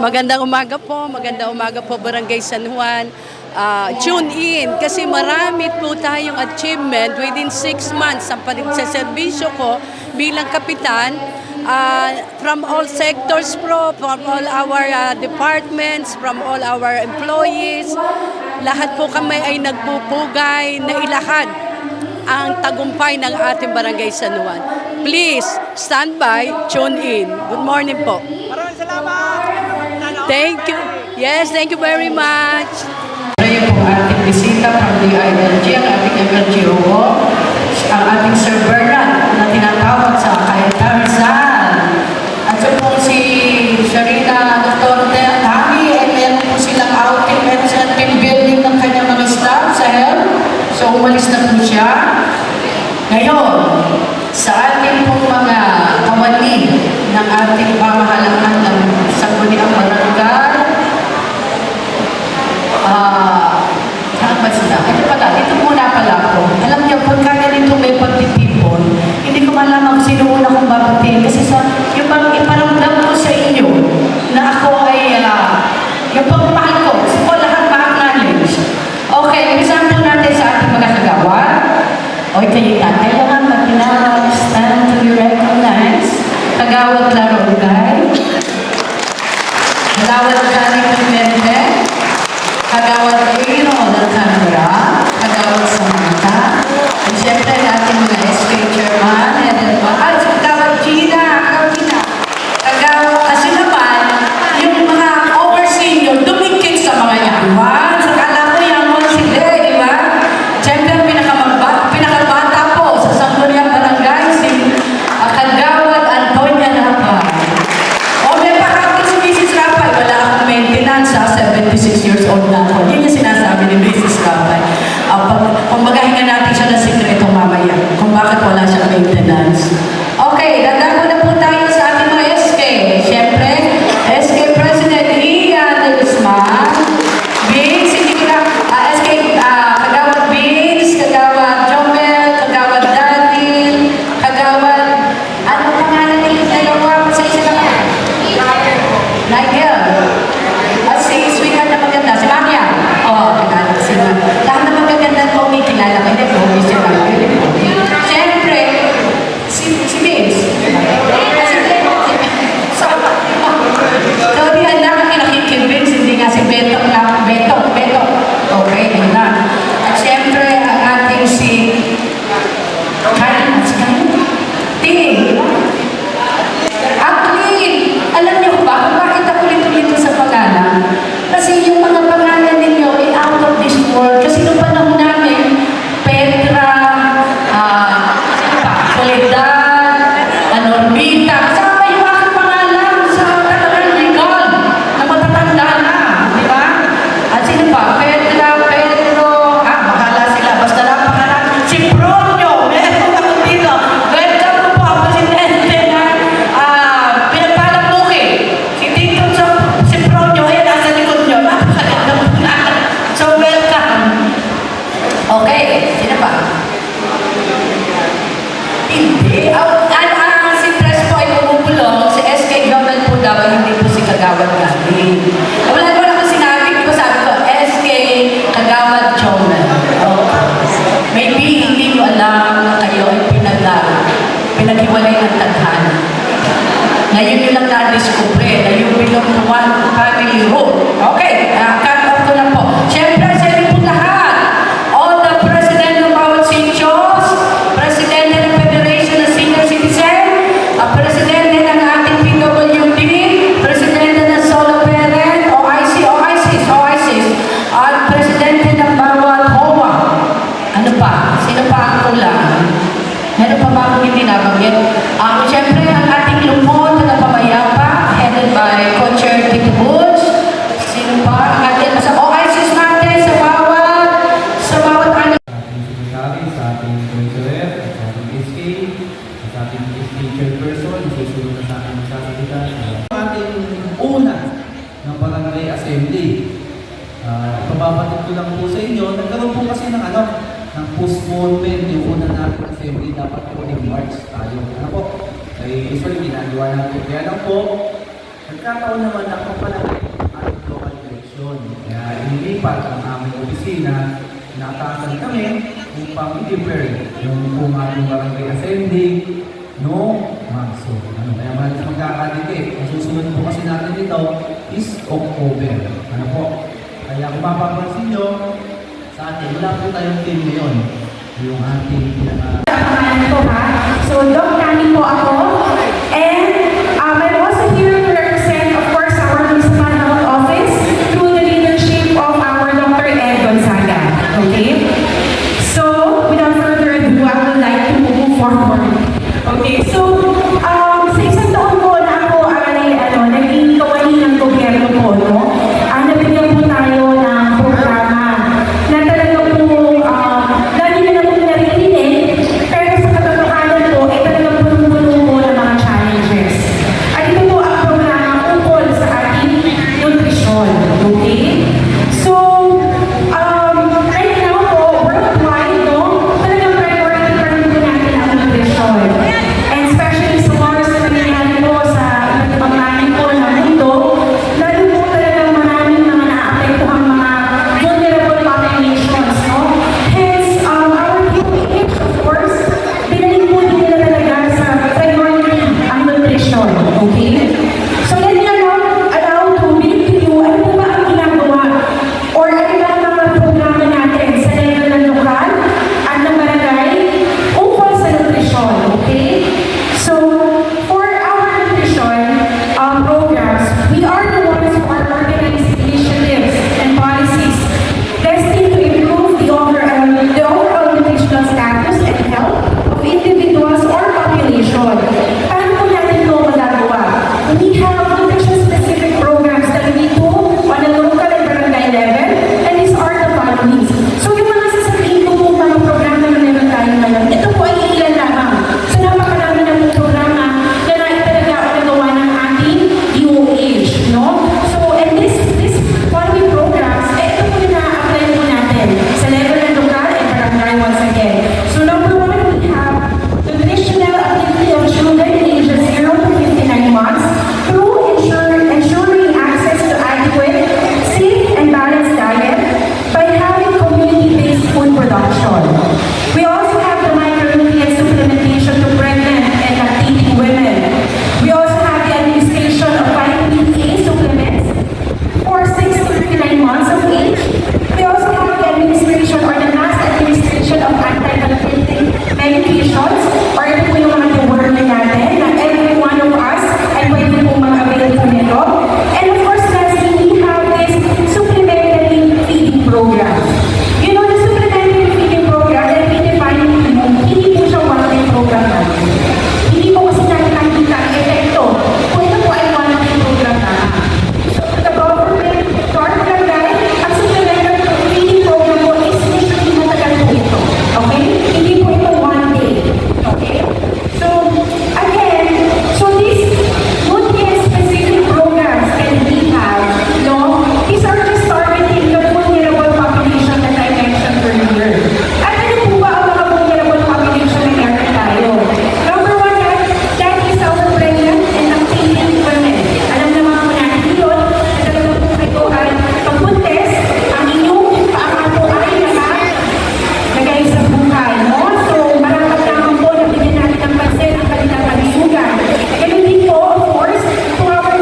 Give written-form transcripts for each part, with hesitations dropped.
magandang umaga po Barangay San Juan. Tune in kasi marami po tayong achievement within 6 months sa pagseserbisyo ko bilang kapitan. From all sectors from all our departments, from all our employees, lahat po kami ay nagpupugay na ilahad ang tagumpay ng ating Barangay San Juan. Please, stand by, tune in. Good morning po. Maraming salamat! Thank you. Yes, thank you very much. Ngayon po ating bisita from the ILG, ang ating MLGO, ang ating Sir Bernard na tinatawag sa Kainta Rizal. At so po si Sharina Dr. Tami, ay meron po silang outing, meron silang team building ng kanyang mga staff sa health. So umalis na po siya. Ngayon, sa ating pong mga kawali ng ating pamahalaan ng Sangguniang Barangay, saan ba sila? Ito muna pala ako. Alam niyo, pagka ganito may pagtitipon, hindi ko malaman kung sino una kong babatiin. Kasi yung iparamdam ko sa inyo na ako ay yung pagmamahal ko. Kasi po lahat ma-acknowledge. Okay, umpisahan po natin sa ating mga kagawa. O kayo tatay naman, stand to be recognized. Kagawad Larongay. Kagawad Kari Pimente. Kagawad Iro ng Camera. Kagawad Samantha. At syempre natin mga SK Chairman. Kagawad Gina. Kagawad kasi naman, yung mga oversee nyo, dumikit sa mga yaman. Sa kala ko yaman sila, di ba? Syempre pinakabata po sa Sangguniang Barangay, si Kagawad Antonia Rapay. O may pakapit si Mrs. Rapay, wala akong maintenance sa 76 years old na ako. Yun yung sinasabi ni Mrs. Rapay. Kung magahinga natin siya ng sikreto mamaya, kung bakit wala siyang maintenance. Okay, dadaan na po tayo sa ating mga SK. Siyempre, SK President Ian de Guzman, Vince, SK Kagawad Vince, Kagawad Jomel, Kagawad Daniel, Kagawad, ano pangalan nila dalawa? Sa isa lang. Nigel. At si Sweetheart na maganda, si Maria. Kilala ko sila. Lahat na magaganda po, may kilala ko. Hindi po, may siya lang. Siyempre, si Vince. Sorry, anak, kinakikil Vince, hindi nga si Beto. Okay, ayun na. At siyempre, ang ating si Karen. Ting. Actually, alam niyo ba kung bakit ako nito sa pangalan? Kasi yung mga pangalan ninyo ay out of this world. Kasi nung panahon namin, Petra, Soledad, Normita, kasama yung aking pangalan sa talagang legal na matatanda na. Di ba? At sino pa? Petra, Pedro, bahala sila. Basta lang pangalan. Si Pronyo, meron ako dito. Welcome po po, Presidente na pinagpalang bukid. Si Tito, si Pronyo, ayan, nasa likod nyo. So, welcome. Okay, sino pa? Hindi. Si Crespo ay bumubulong, si SK Jomel po daw, hindi po si Kagawad Gandhi. Wala naman ako sinabi, di ba sabi ko, SK Kagawad Jomel. Maybe hindi nyo alam na kayo ay pinaghiwalay ng tadhana. Ngayon nyo lang na-discover na yung belong to one family room. Okay, cut off ko lang po. Siyempre, sa inyo po lahat, all the president ng bawat sitios, presidente ng Federation of Senior Citizen, presidente ng ating PWD, presidente ng Solo Parent, OICIS, at presidente ng bawat HOA. Ano pa? Sino pa ang kulang? Meron pa ba akong hindi nabanggit? Siyempre, ang ating lupon na pamayapa, headed by Co-Chair Tito Woods. Sino pa? Ang ating sa OICIS natin, sa bawat ano. Sa ating secretary, sa ating treasurer, sa ating SK, sa ating SK chairperson, susunod na sa ating magsasalita. Ating una ng Barangay Assembly. Pababatid ko lang po sa inyo, nagkaroon po kasi ng postponement yung una natin assembly, dapat po in March tayo. Ano po? Ay usually ginagawa natin. Kaya lang po, nagkataon naman na kapag Yun. Kaya inilipat ang aming opisina, nataasan kami upang i-prepare yung kung ating barangay assembly noong Marso. Ano, kaya maraming magkakadikit. Ang susunod po kasi natin dito is October. Ano po? Kaya kung mapapansin nyo, sa atin, wala po tayong team ngayon. Yung ating Pangalan ko ha. So, Doc Nani po ako. And I'm also here to represent, of course, our municipal health office through the leadership of our Dr. Ed Gonzaga. Okay? So, without further ado, I would like to move forward. Okay, so, sa isang taon po na ako ay naging kawani ng gobyerno po, no? Nabigyan po tayo ng programa na talaga po, lagi na lang po narinig, pero sa katotohanan po, ay talagang punong-puno po ng mga challenges. At ito po ang programa ukol sa ating nutrisyon, okay? So, right now po, worldwide, no, talagang priority pa rin po natin ang nutrisyon. And especially sa wars na nangyayari po sa iba't ibang lahi po ng mundo, lalo po talagang maraming mga naapektuhang mga vulnerable populations, no? Hence, our UPH, of course, binalik po din nila talaga sa priority ang nutrition, okay? So, let me allow to brief to you, ano po ba ang ginagawa or ano ba ang mga programa natin sa level ng lokal at ng barangay ukol sa nutrition, okay? So, for our nutrition programs, we are the ones who are organizing initiatives and policies destined to improve the overall nutritional status and health of individuals or population. Paano po natin ito magagawa? We have nutrition-specific programs that we do on a local and barangay level, and these are the following. So, yung mga sasabihin ko po mga programa na meron tayo ngayon, ito po ay ilan lamang. So, napakarami na po programa na naitalaga o nagawa ng ating UOH, no? So, and this following programs, ito po yung na-apply po natin sa level ng lokal and barangay once again. So, number one, we have nutritional activity of children ages 0 to 59 months through ensuring access to adequate, safe, and balanced diet by having community-based food production. We also have the micronutrient supplementation to pregnant and lactating women. We also have the administration of vitamin A supplements for 6 to 59 months of age. We also have the administration or the mass administration of anti-lactating medications or ito po yung mga word natin na every one of us ay pwede pong mag-avail po nito. And of course, lastly, we have this supplementary feeding program. You know, the supplementary feeding program that we define hindi po siya one-day program natin. Hindi po kasi natin nakikita ang epekto kung ito po ay one-day program natin. So, the government, to our barangay, ang supplementary feeding program po is usually matagal po ito. Okay? Hindi po ito one day. Okay? So, again, so these nutrient-specific programs that we have, no, these are just targeting the vulnerable population that I mentioned earlier. At ano po ba ang mga vulnerable population na meron tayo? Number one, that is our pregnant and lactating women. Alam naman po natin yun, na talagang po kayo ay pagbuntes, ang inyong paa po ay nagay sa buhay, no? So, marapat naman po na bigyan natin ng pansin ang kanilang kalisugan. Ganun din po, of course, to our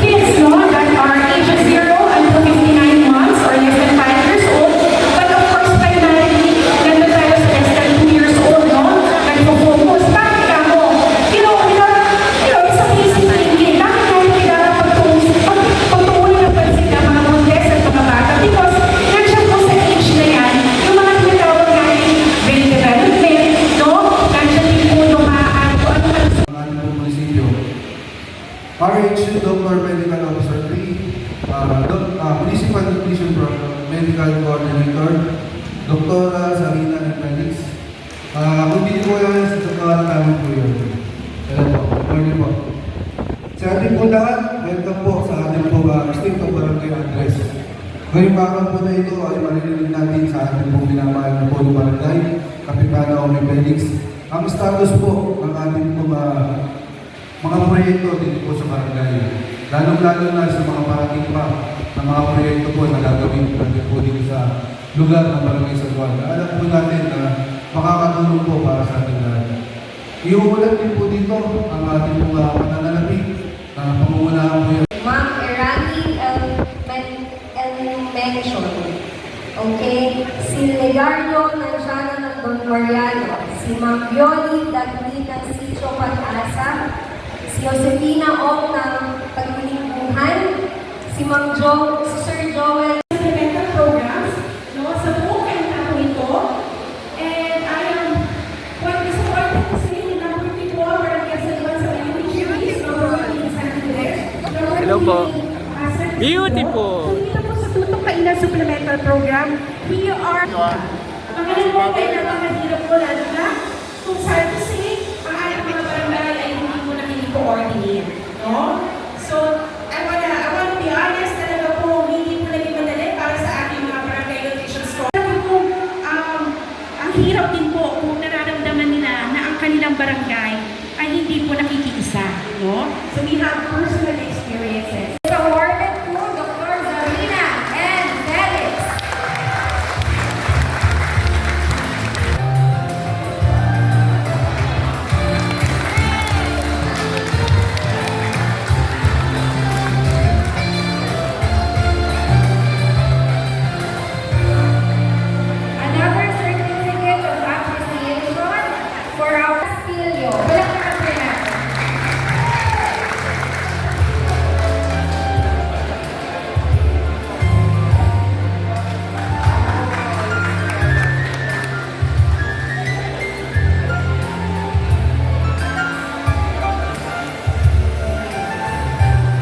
kids, no? That are ages 0 until 59 months or less than 5 years old. But of course, primarily, nandun tayo sa less than 2 years old, no? Nagpo-focus. Bakit ka mo? It's a basic thinking. Bakit natin kailangan pagtuunan ng pansin ng mga bundes at mga bata? Because nandiyan po sa age na yan, yung mga tinatawag natin brain development, no? Nandiyan din po yung mga Ang ating pong munisipyo. RH Dr. Medical Officer 3, Municipal Nutrition Program, Medical Coordinator, Dr. Sarina and Felix. Kung hindi po yan, sa tukaran namin po yun. Hello po, good morning po. Sa ating po lahat, welcome po sa ating po State of Barangay Address. Ngayong araw po na ito ay maririnig natin sa ating pong minamahal na Polo Barangay, Kapitana Omi Felix, ang status po ng ating po mga proyekto dito po sa barangay. Lalong-lalo na sa mga parating pa ng mga proyekto po na gagawin natin po dito sa lugar ng Barangay San Juan. Alam po natin na makakatulong po para sa ating lahat. Iuulat din po dito ang ating po pananalapi na pangungunahan po yan. Ma'am Erani Mention. Okay? Si Legario Nanjana ng Don Mariano. Si Ma'am Yoli Dagli ng Sitio Pag-asa. Si Josefina Ong ng Pagpilipuhan. Si Ma'am si Sir Joel Supplemental programs, no, sa buong kanya po ito. And I am quite disappointed to say the number 54 Barangay San Juan sa Universities, number 15 San Andres. Hello po. Beautiful. Dito po sa Tutok Kainan Supplemental Program, we are mga nagpapay na mga hirap po lalo na kung saan kasi ang ating mga barangay ay hindi po na coordinate, no? So, I wanna be honest, talaga po, hindi po naging madali para sa ating mga barangay nutrition store. Talaga po, ang hirap din po kung nararamdaman nila na ang kanilang barangay ay hindi po nakikiisa, no? So, we have personal experiences. is awarded to Dr. Zarina and Felix. Another certificate of appreciation for our Castillo. Palakpakan po natin.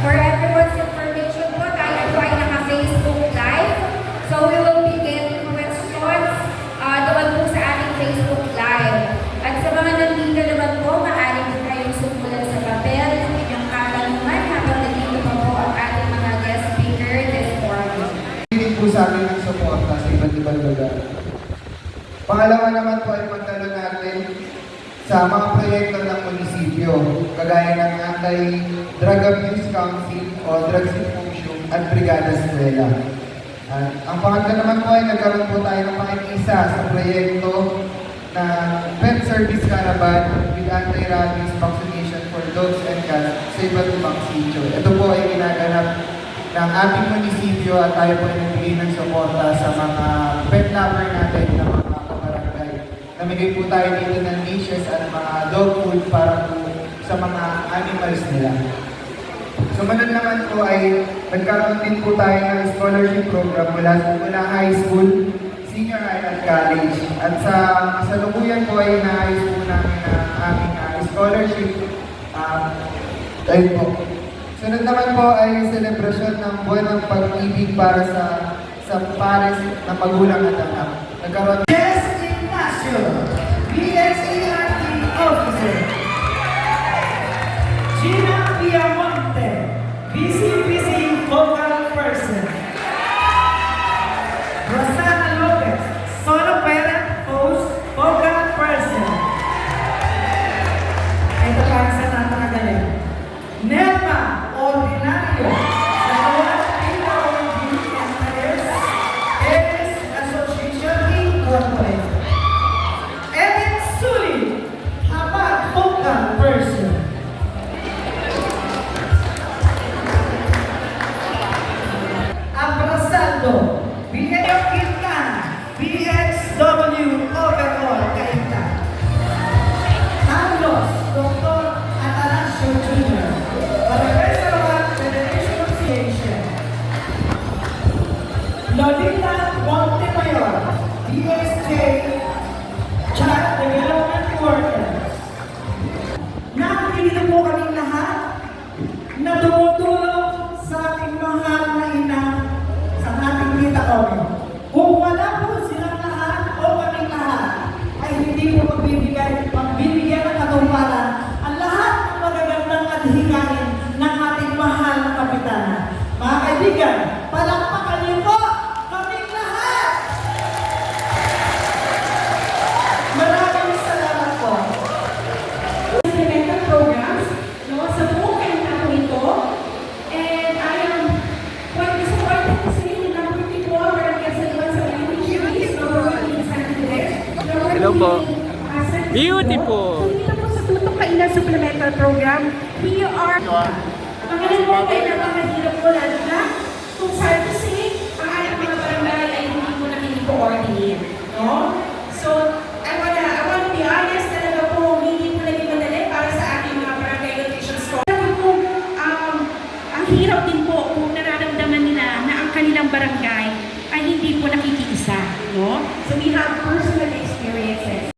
For everyone's information po, tayo po ay naka-Facebook Live. So we will begin questions doon po sa ating Facebook Live. At sa mga nandito naman po, maaari po kayong sumulat sa papel ng inyong katanungan habang nandito pa po ang ating mga guest speaker this morning. Hindi po sa amin ng suporta sa iba't ibang lugar. Pangalawa naman po ay pagtalo natin sa mga proyekto ng munisipyo, kagaya ng Anti-Drug Abuse Council o Drug Symposium at Brigada Eskwela. At ang pangatlo naman po ay nagkaroon po tayo ng pakikisa sa proyekto na Pet Service Caravan with Anti-Rabies Vaccination for Dogs and Cats sa iba't ibang sitio. Ito po ay ginaganap ng ating munisipyo at tayo po ay nagbigay ng suporta sa mga pet lover natin na mga kabarangay. Namigay po tayo dito ng dishes at mga dog food para po sa mga animals nila. Sumunod naman po ay nagkaroon din po tayo ng scholarship program mula high school, senior high at college. At sa kasalukuyan po ay naayos po namin ang aming scholarship. Ayun po. Sunod naman po ay selebrasyon ng buwan ng pag-ibig para sa pares na magulang at anak. Nagkaroon Jess Ignacio, BSERT Officer. Gina Piamonte, BCPC Focal Person. Rosana Lopez, Solo Parent Post Focal Person. Ito para sa natanagaling. Nelma Ordinario, sa Kawan PWD Empires, Aries Association Incorporated. po. Beautiful. Dito po sa Tutok Kainan Supplemental Program, we are... Mga po kayo na makahirap po lalo na kung saan kasi ang ating mga barangay ay hindi po nakikiko-coordinate. No? So, I wanna be honest, talaga po, hindi po naging madali para sa ating mga barangay nutrition store. Talaga po, ang hirap din po kung nararamdaman nila na ang kanilang barangay ay hindi po nakikiisa. No? So, we have personal experiences.